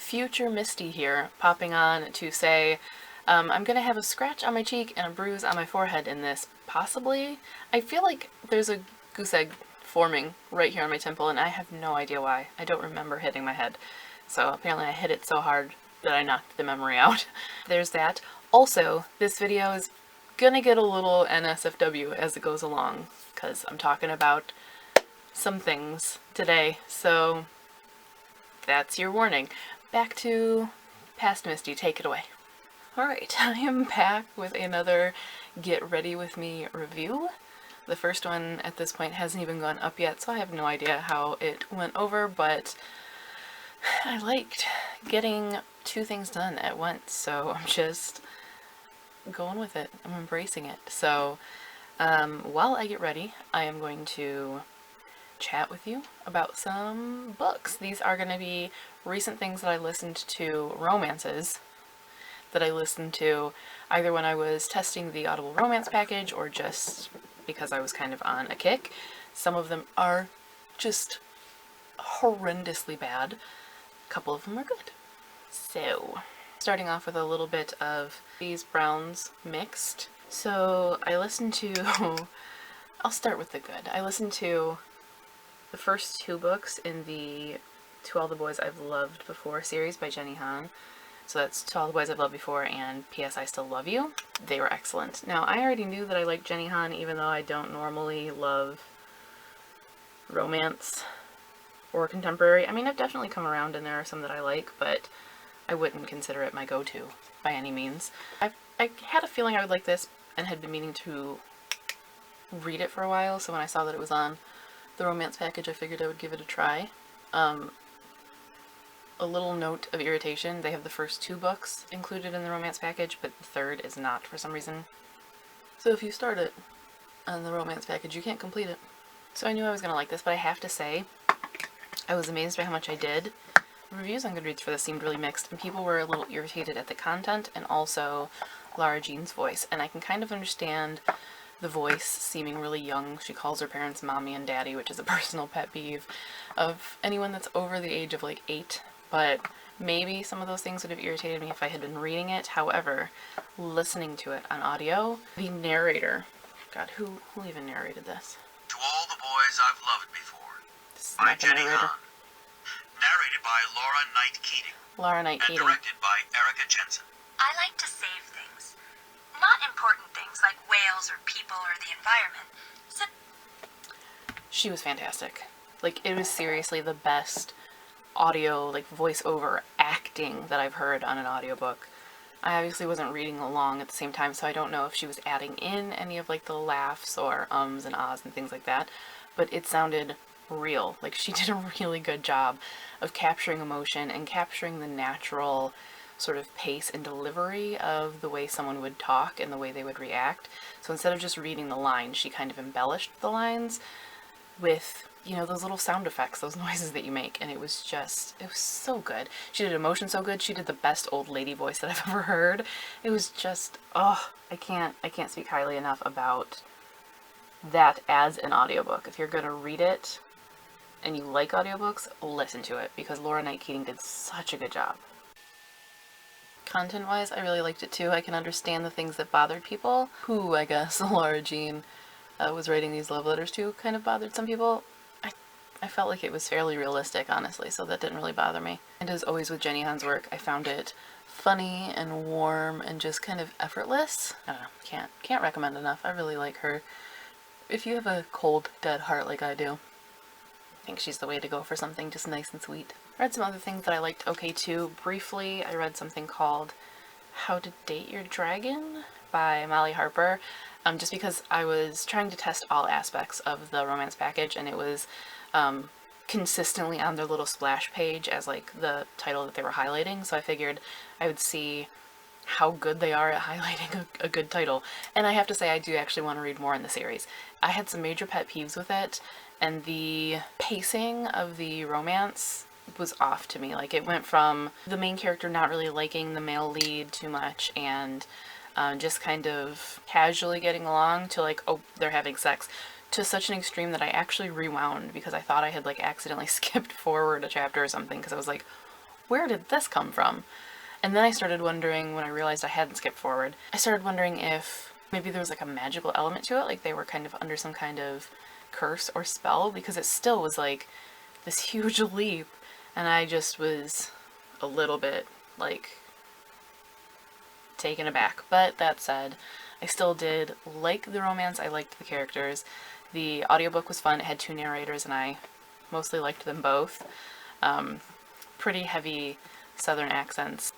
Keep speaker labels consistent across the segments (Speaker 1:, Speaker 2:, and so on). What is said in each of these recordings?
Speaker 1: future Misty here, popping on to say I'm gonna have a scratch on my cheek and a bruise on my forehead in this, possibly. I feel like there's a goose egg forming right here on my temple, and I have no idea why. I don't remember hitting my head. So apparently I hit it so hard that I knocked the memory out. There's that. Also, this video is gonna get a little NSFW as it goes along, because I'm talking about some things today, so that's your warning. Back to past Misty, take it away. Alright, I am back with another Get Ready With Me review. The first one at this point hasn't even gone up yet, so I have no idea how it went over, but I liked getting two things done at once, so I'm just going with it. I'm embracing it. So while I get ready, I am going to chat with you about some books. These are going to be recent things that I listened to, romances that I listened to either when I was testing the Audible romance package or just because I was kind of on a kick. Some of them are just horrendously bad. A couple of them are good. So, starting off with a little bit of these browns mixed. So I listened to, I'll start with the good. I listened to the first two books in the To All the Boys I've Loved Before series by Jenny Han. So that's To All the Boys I've Loved Before and P.S. I Still Love You. They were excellent. Now, I already knew that I liked Jenny Han, even though I don't normally love romance or contemporary. I mean, I've definitely come around and there are some that I like, but I wouldn't consider it my go-to by any means. I had a feeling I would like this and had been meaning to read it for a while, so when I saw that it was on the romance package, I figured I would give it a try. A little note of irritation, they have the first two books included in the romance package, but the third is not for some reason. So if you start it on the romance package, you can't complete it. So I knew I was going to like this, but I have to say, I was amazed by how much I did. Reviews on Goodreads for this seemed really mixed, and people were a little irritated at the content and also Lara Jean's voice, and I can kind of understand the voice seeming really young. She calls her parents mommy and daddy, which is a personal pet peeve of anyone that's over the age of like 8, but maybe some of those things would have irritated me if I had been reading it. However, listening to it on audio, the narrator, God, who even narrated this?
Speaker 2: To All the Boys I've Loved Before by Jenny Han. Narrated by Laura Knight Keating.
Speaker 1: Laura Knight Keating.
Speaker 2: And directed by Erica Jensen.
Speaker 3: I like to save things. Not important things like whales or people or the environment.
Speaker 1: She was fantastic. Like, it was seriously the best audio, like, voiceover acting that I've heard on an audiobook. I obviously wasn't reading along at the same time, so I don't know if she was adding in any of, like, the laughs or ums and ahs and things like that, but it sounded real. Like, she did a really good job of capturing emotion and capturing the natural sort of pace and delivery of the way someone would talk and the way they would react. So instead of just reading the lines, she kind of embellished the lines with, you know, those little sound effects, those noises that you make, and it was so good. She did emotion so good. She did the best old lady voice that I've ever heard. It was just, oh, I can't speak highly enough about that as an audiobook. If you're gonna read it and you like audiobooks, listen to it, because Laura Knight Keating did such a good job. Content-wise, I really liked it too. I can understand the things that bothered people, who, I guess, Lara Jean was writing these love letters to kind of bothered some people. I felt like it was fairly realistic, honestly, so that didn't really bother me. And as always with Jenny Han's work, I found it funny and warm and just kind of effortless. I don't know, can't recommend enough. I really like her. If you have a cold, dead heart like I do, I think she's the way to go for something just nice and sweet. I read some other things that I liked okay too. Briefly, I read something called How to Date Your Dragon by Molly Harper, just because I was trying to test all aspects of the romance package, and it was consistently on their little splash page as like the title that they were highlighting, so I figured I would see how good they are at highlighting a good title. And I have to say, I do actually want to read more in the series. I had some major pet peeves with it, and the pacing of the romance was off to me. Like, it went from the main character not really liking the male lead too much and just kind of casually getting along to like, oh, they're having sex, to such an extreme that I actually rewound because I thought I had like accidentally skipped forward a chapter or something, because I was like, where did this come from? And then I started wondering, when I realized I hadn't skipped forward, I started wondering if maybe there was like a magical element to it, like they were kind of under some kind of curse or spell, because it still was like this huge leap, and I just was a little bit like taken aback. But that said, I still did like the romance. I liked the characters. The audiobook was fun. It had 2 narrators and I mostly liked them both. Pretty heavy southern accents.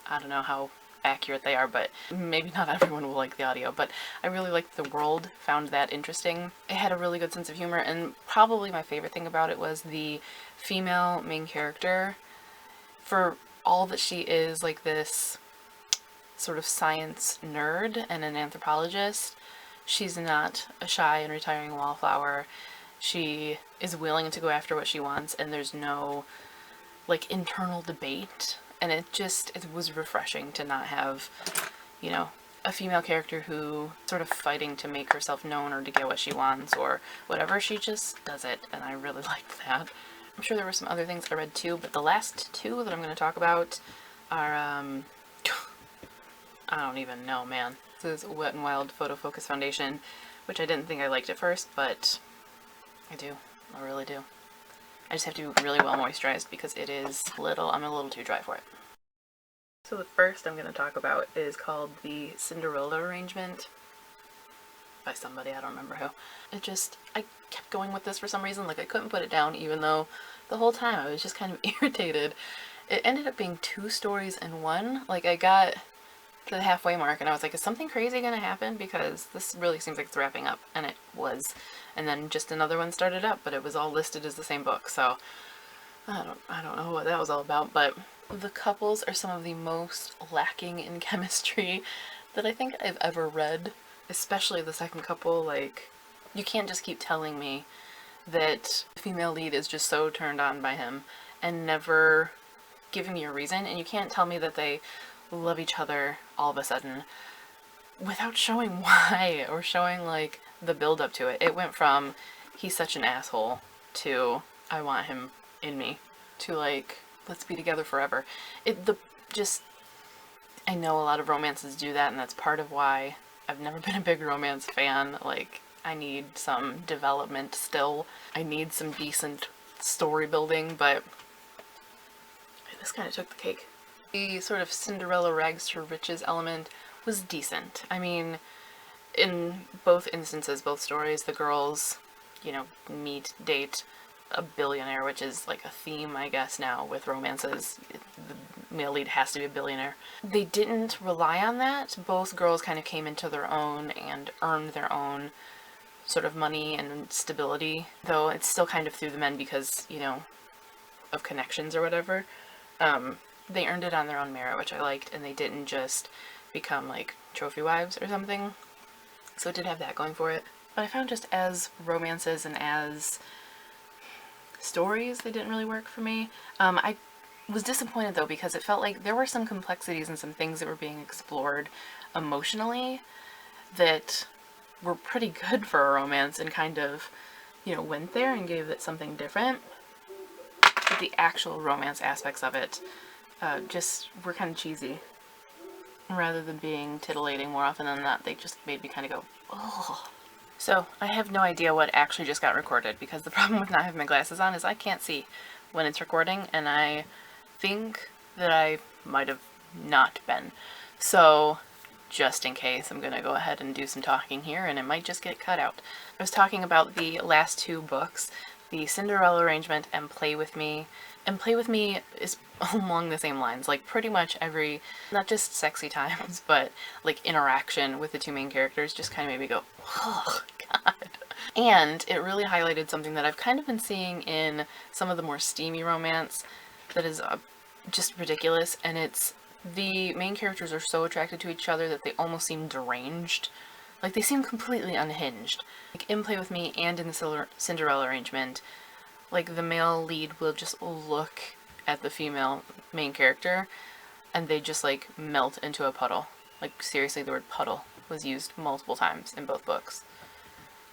Speaker 1: I don't know how accurate they are, but maybe not everyone will like the audio, but I really liked the world, found that interesting. It had a really good sense of humor, and probably my favorite thing about it was the female main character. For all that she is like this sort of science nerd and an anthropologist, she's not a shy and retiring wallflower. She is willing to go after what she wants, and there's no like internal debate, and it was refreshing to not have, you know, a female character who sort of fighting to make herself known or to get what she wants or whatever. She just does it, and I really liked that. I'm sure there were some other things I read too, but the last 2 that I'm going to talk about are I don't even know, man. This is Wet n Wild Photofocus Foundation, which I didn't think I liked at first, but I do. I really do. I just have to be really well moisturized because I'm a little too dry for it. So the first I'm going to talk about is called the Cinderella Arrangement by somebody, I don't remember who. I kept going with this for some reason, like I couldn't put it down even though the whole time I was just kind of irritated. It ended up being 2 stories in one. Like I got to the halfway mark and I was like, is something crazy gonna happen? Because this really seems like it's wrapping up, and it was. And then just another one started up, but it was all listed as the same book, so I don't know what that was all about. But the couples are some of the most lacking in chemistry that I think I've ever read, especially the second couple. Like, you can't just keep telling me that the female lead is just so turned on by him and never giving me a reason, and you can't tell me that they love each other all of a sudden without showing why or showing like the build up to it. It went from he's such an asshole to I want him in me to like let's be together forever. I know a lot of romances do that, and that's part of why I've never been a big romance fan. Like, I need some development still. I need some decent story building, but this kind of took the cake. The sort of Cinderella rags to riches element was decent. I mean, in both instances, both stories, the girls, date a billionaire, which is like a theme, I guess, now with romances. The male lead has to be a billionaire. They didn't rely on that. Both girls kind of came into their own and earned their own sort of money and stability, though it's still kind of through the men because, of connections or whatever. They earned it on their own merit, which I liked, and they didn't just become like trophy wives or something. So it did have that going for it. But I found just as romances and as stories, they didn't really work for me. I was disappointed though, because it felt like there were some complexities and some things that were being explored emotionally that were pretty good for a romance and kind of, went there and gave it something different. But the actual romance aspects of it just were kind of cheesy. Rather than being titillating more often than not, they just made me kind of go, oh. So, I have no idea what actually just got recorded, because the problem with not having my glasses on is I can't see when it's recording, and I think that I might have not been. So, just in case, I'm going to go ahead and do some talking here, and it might just get cut out. I was talking about the last 2 books, the Cinderella Arrangement and Play With Me. And Play With Me is along the same lines, like pretty much every, not just sexy times, but like interaction with the 2 main characters just kind of made me go, oh god. And it really highlighted something that I've kind of been seeing in some of the more steamy romance that is just ridiculous, and it's the main characters are so attracted to each other that they almost seem deranged. Like, they seem completely unhinged. Like, in Play With Me and in the Cinderella Arrangement, like, the male lead will just look at the female main character, and they just, like, melt into a puddle. Like, seriously, the word puddle was used multiple times in both books.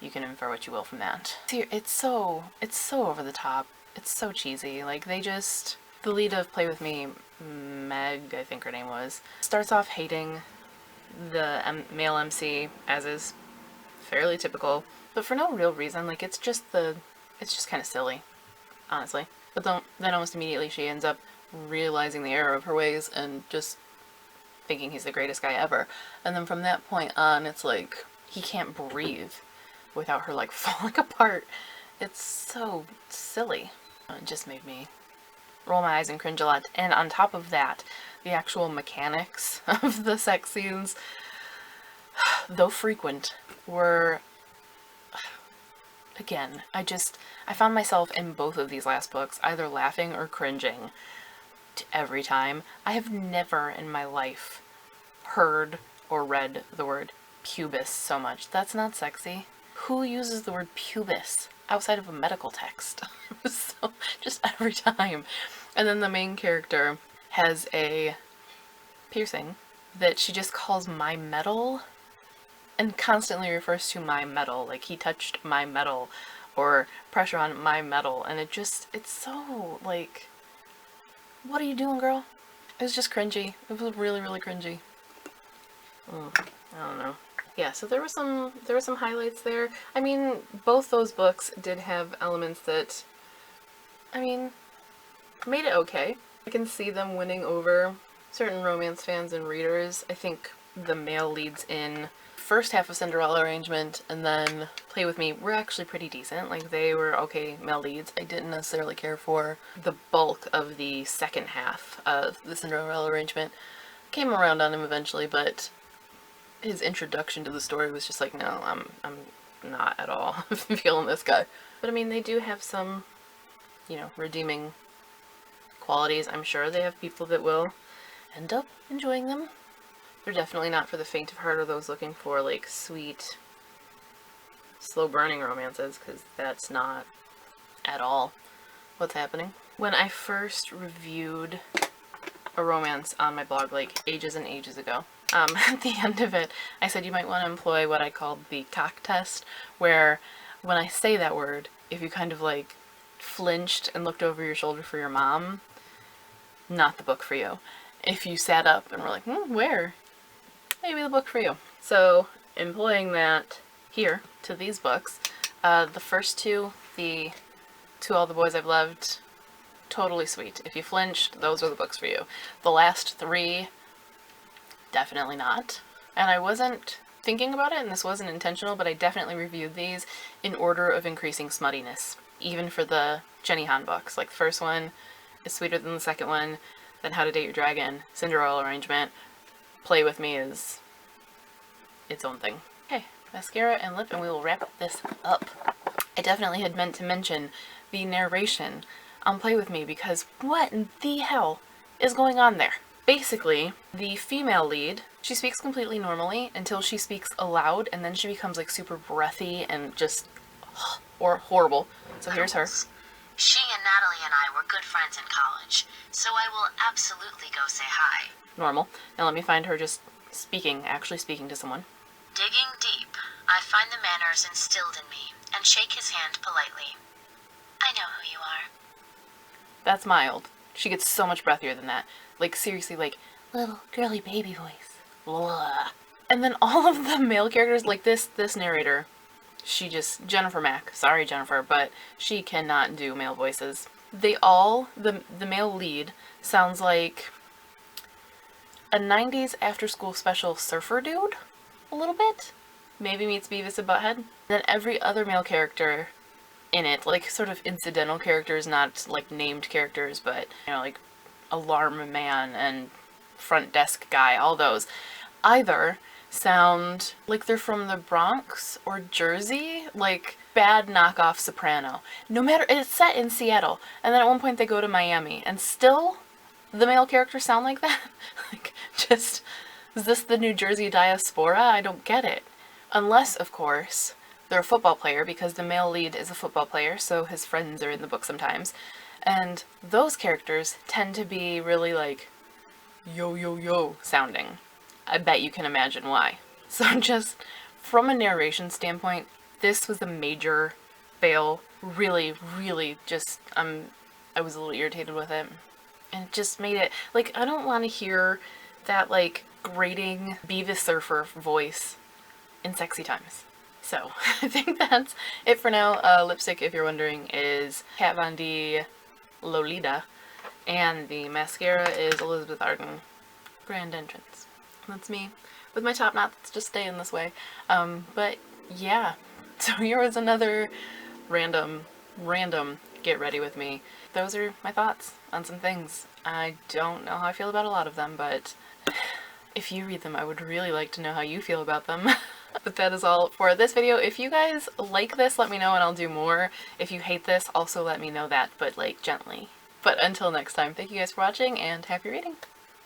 Speaker 1: You can infer what you will from that. See, it's so over the top. It's so cheesy. Like, they just, The lead of Play With Me, Meg, I think her name was, starts off hating the male MC, as is fairly typical, but for no real reason. Like, it's just kind of silly, honestly. But then almost immediately she ends up realizing the error of her ways and just thinking he's the greatest guy ever. And then from that point on, it's like he can't breathe without her, like, falling apart. It's so silly. It just made me roll my eyes and cringe a lot. And on top of that, the actual mechanics of the sex scenes, though frequent, were, again, I found myself in both of these last books either laughing or cringing every time. I have never in my life heard or read the word pubis so much. That's not sexy. Who uses the word pubis outside of a medical text? So, just every time. And then the main character has a piercing that she just calls my metal and constantly refers to my metal, like he touched my metal or pressure on my metal, and it's so, like, what are you doing, girl? It was just cringy. It was really, really cringy. I don't know. Yeah, so there were some highlights there. I mean, both those books did have elements that, I mean, made it okay. I can see them winning over certain romance fans and readers. I think the male leads in first half of Cinderella Arrangement and then Play With Me were actually pretty decent. Like, they were okay male leads. I didn't necessarily care for the bulk of the second half of the Cinderella Arrangement. Came around on him eventually, but his introduction to the story was just like, no, I'm not at all feeling this guy. But I mean, they do have some, you know, redeeming qualities. I'm sure they have people that will end up enjoying them. They're definitely not for the faint of heart or those looking for, like, sweet, slow-burning romances, because that's not at all what's happening. When I first reviewed a romance on my blog, like, ages and ages ago, at the end of it, I said you might want to employ what I called the cock test, where when I say that word, if you kind of, like, flinched and looked over your shoulder for your mom, not the book for you. If you sat up and were like, where? Maybe the book for you. So, employing that here to these books, the first two, the To All the Boys I've Loved, totally sweet. If you flinched, those are the books for you. The last three, definitely not. And I wasn't thinking about it, and this wasn't intentional, but I definitely reviewed these in order of increasing smuttiness, even for the Jenny Han books. Like, the first one is sweeter than the second one, then How to Date Your Dragon, Cinderella Arrangement, Play With Me is its own thing. Okay, mascara and lip, and we will wrap this up. I definitely had meant to mention the narration on Play With Me, because what in the hell is going on there? Basically, the female lead, she speaks completely normally until she speaks aloud, and then she becomes, like, super breathy and just or horrible. So here's her.
Speaker 3: She and Natalie and I were good friends in college, so I will absolutely go say hi.
Speaker 1: Normal. Now let me find her just actually speaking to someone.
Speaker 3: Digging deep, I find the manners instilled in me and shake his hand politely. I know who you are.
Speaker 1: That's mild. She gets so much breathier than that. Like, seriously, like, little girly baby voice. Blah. And then all of the male characters, like this narrator, she just, Jennifer Mack, sorry Jennifer, but she cannot do male voices. They all, the male lead sounds like a 90s after-school special surfer dude, a little bit. Maybe meets Beavis and Butthead. Then every other male character in it, like, sort of incidental characters, not, like, named characters, but, you know, like, alarm man and front desk guy, all those, either sound like they're from the Bronx or Jersey, like, bad knockoff Soprano. No matter, it's set in Seattle, and then at one point they go to Miami, and still the male characters sound like that? Like, just, is this the New Jersey diaspora? I don't get it. Unless, of course, they're a football player, because the male lead is a football player, so his friends are in the book sometimes. And those characters tend to be really, like, yo, yo, yo sounding. I bet you can imagine why. So just from a narration standpoint, this was a major fail. Really, really just, I was a little irritated with it. And it just made it, like, I don't want to hear that, like, grating Beavis Surfer voice in sexy times. So, I think that's it for now. Lipstick, if you're wondering, is Kat Von D Lolita. And the mascara is Elizabeth Arden Grand Entrance. That's me with my top knot that's just staying this way. But yeah, so here was another random get ready with me. Those are my thoughts on some things. I don't know how I feel about a lot of them, but if you read them, I would really like to know how you feel about them. But that is all for this video. If you guys like this, let me know and I'll do more. If you hate this, also let me know that, but like gently. But until next time, thank you guys for watching and happy reading!